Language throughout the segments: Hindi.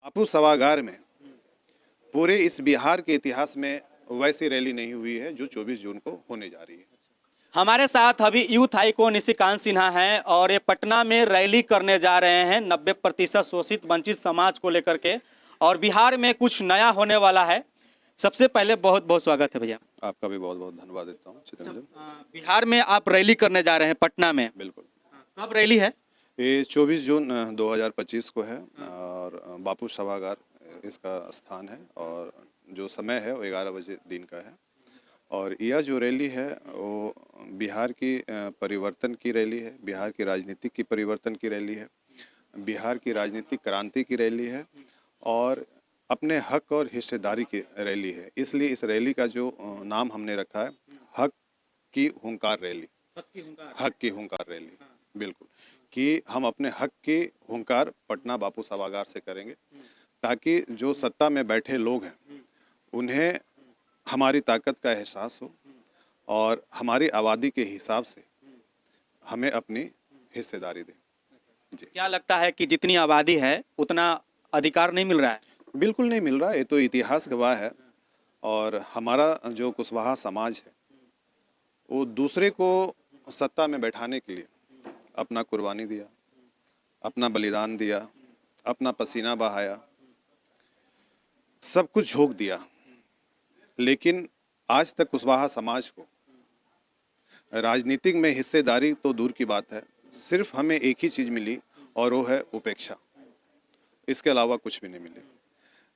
बापू सभागार में पूरे इस बिहार के इतिहास में वैसी रैली नहीं हुई है जो 24 जून को होने जा रही है। हमारे साथ अभी यूथ आइकॉन निशिकांत सिन्हा हैं और ये पटना में रैली करने जा रहे हैं 90% शोषित वंचित समाज को लेकर के, और बिहार में कुछ नया होने वाला है। सबसे पहले बहुत बहुत स्वागत है भैया। आपका भी बहुत बहुत धन्यवाद देता हूँ चित्रंजन। बिहार में आप रैली करने जा रहे हैं पटना में, बिल्कुल, कब रैली है? ये 24 जून 2025 को है और बापू सभागार इसका स्थान है और जो समय है वो 11 बजे दिन का है। और यह जो रैली है वो बिहार की परिवर्तन की रैली है, बिहार की राजनीति की परिवर्तन की रैली है, बिहार की राजनीतिक क्रांति की रैली है और अपने हक और हिस्सेदारी की रैली है। इसलिए इस रैली का जो नाम हमने रखा है हक की हुंकार रैली। हक की हुंकार रैली, बिल्कुल, कि हम अपने हक की हुंकार पटना बापू सभागार से करेंगे ताकि जो सत्ता में बैठे लोग हैं उन्हें हमारी ताकत का एहसास हो और हमारी आबादी के हिसाब से हमें अपनी हिस्सेदारी दें। जी, क्या लगता है कि जितनी आबादी है उतना अधिकार नहीं मिल रहा है? बिल्कुल नहीं मिल रहा, ये तो इतिहास गवाह है। और हमारा जो कुशवाहा समाज है वो दूसरे को सत्ता में बैठाने के लिए अपना कुर्बानी दिया, अपना बलिदान दिया, अपना पसीना बहाया, सब कुछ झोंक दिया। लेकिन आज तक कुशवाहा समाज को राजनीतिक में हिस्सेदारी तो दूर की बात है, सिर्फ हमें एक ही चीज़ मिली और वो है उपेक्षा। इसके अलावा कुछ भी नहीं मिले।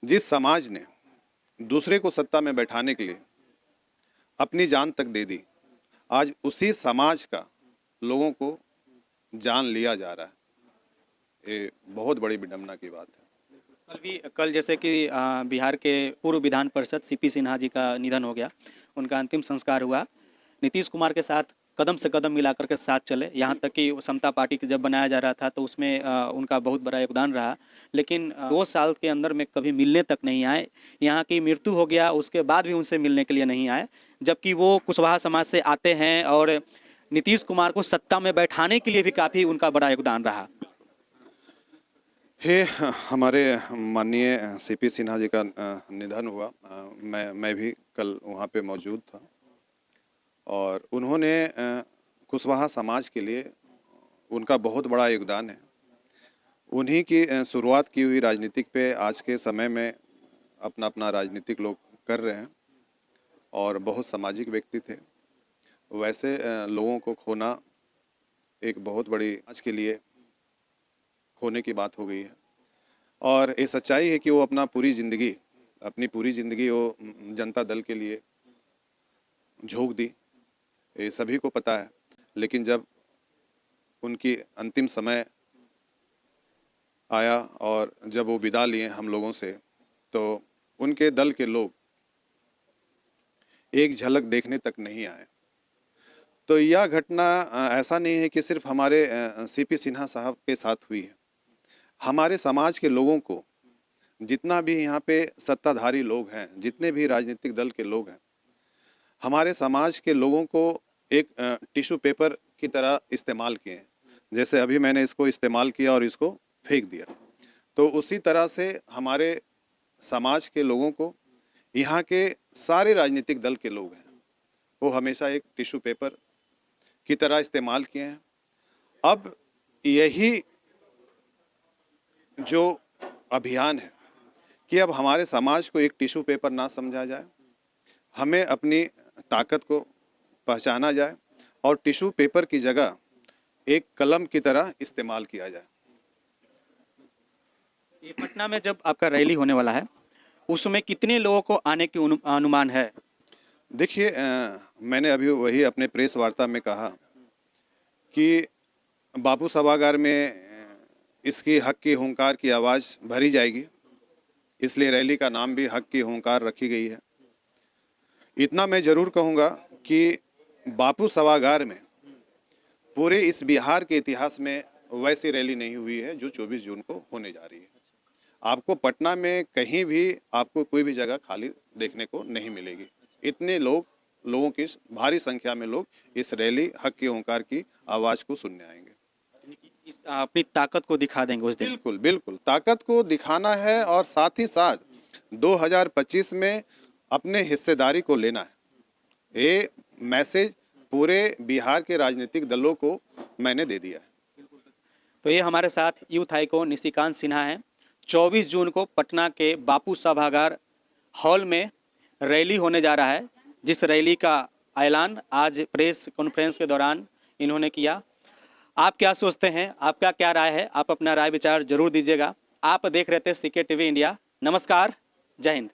जिस समाज ने दूसरे को सत्ता में बैठाने के लिए अपनी जान तक दे दी, आज उसी समाज का लोगों को जान लिया जा रहा है। ये बहुत बड़ी विडंबना की बात है। कल जैसे कि बिहार के पूर्व विधान परिषद सीपी सिन्हा जी का निधन हो गया, उनका अंतिम संस्कार हुआ। नीतीश कुमार के साथ कदम से कदम मिलाकर के साथ चले, यहाँ तक कि समता पार्टी के जब बनाया जा रहा था तो उसमें उनका बहुत बड़ा योगदान रहा। लेकिन 2 साल के अंदर में कभी मिलने तक नहीं आए। यहाँ की मृत्यु हो गया, उसके बाद भी उनसे मिलने के लिए नहीं आए, जबकि वो कुशवाहा समाज से आते हैं और नीतीश कुमार को सत्ता में बैठाने के लिए भी काफ़ी उनका बड़ा योगदान रहा। हमारे माननीय सीपी सिन्हा जी का निधन हुआ। मैं भी कल वहाँ पे मौजूद था और उन्होंने कुशवाहा समाज के लिए उनका बहुत बड़ा योगदान है। उन्हीं की शुरुआत की हुई राजनीतिक पे आज के समय में अपना अपना राजनीतिक लोग कर रहे हैं और बहुत सामाजिक व्यक्ति थे। वैसे लोगों को खोना एक बहुत बड़ी आज के लिए खोने की बात हो गई है और ये सच्चाई है कि वो अपनी पूरी ज़िंदगी वो जनता दल के लिए झोंक दी, ये सभी को पता है। लेकिन जब उनकी अंतिम समय आया और जब वो विदा लिए हम लोगों से, तो उनके दल के लोग एक झलक देखने तक नहीं आए। तो यह घटना ऐसा नहीं है कि सिर्फ हमारे सीपी सिन्हा साहब के साथ हुई है। हमारे समाज के लोगों को, जितना भी यहाँ पे सत्ताधारी लोग हैं, जितने भी राजनीतिक दल के लोग हैं, हमारे समाज के लोगों को एक टिश्यू पेपर की तरह इस्तेमाल किए हैं। जैसे अभी मैंने इसको इस्तेमाल किया और इसको फेंक दिया, तो उसी तरह से हमारे समाज के लोगों को यहाँ के सारे राजनीतिक दल के लोग हैं वो हमेशा एक टिश्यू पेपर की तरह इस्तेमाल किए हैं। अब यही जो अभियान है कि अब हमारे समाज को एक टिश्यू पेपर ना समझा जाए, हमें अपनी ताकत को पहचाना जाए और टिश्यू पेपर की जगह एक कलम की तरह इस्तेमाल किया जाए। ये पटना में जब आपका रैली होने वाला है उसमें कितने लोगों को आने की अनुमान है? देखिए, मैंने अभी वही अपने प्रेस वार्ता में कहा कि बापू सभागार में इसकी हक की हुंकार की आवाज़ भरी जाएगी, इसलिए रैली का नाम भी हक की हुंकार रखी गई है। इतना मैं ज़रूर कहूँगा कि बापू सभागार में पूरे इस बिहार के इतिहास में वैसी रैली नहीं हुई है जो 24 जून को होने जा रही है। आपको पटना में कहीं भी आपको कोई भी जगह खाली देखने को नहीं मिलेगी। इतने लोगों की भारी संख्या में लोग इस रैली हक की हुंकार की आवाज़ को सुनने आएंगे। अपनी ताकत को दिखा देंगे उस दिन। बिल्कुल बिल्कुल, ताकत को दिखाना है और साथ ही साथ 2025 में अपने हिस्सेदारी को लेना है। ये मैसेज पूरे बिहार के राजनीतिक दलों को मैंने दे दिया है। तो ये हमारे साथ यूथ आइकॉन निशिकांत सिन्हा हैं। 24 जून को पटना के बापू सभागार हॉल में रैली होने जा रहा है, जिस रैली का ऐलान आज प्रेस कॉन्फ्रेंस के दौरान इन्होंने किया। आप क्या सोचते हैं, आपका क्या राय है? आप अपना राय विचार जरूर दीजिएगा। आप देख रहे थे CK टीवी इंडिया। नमस्कार, जय हिंद।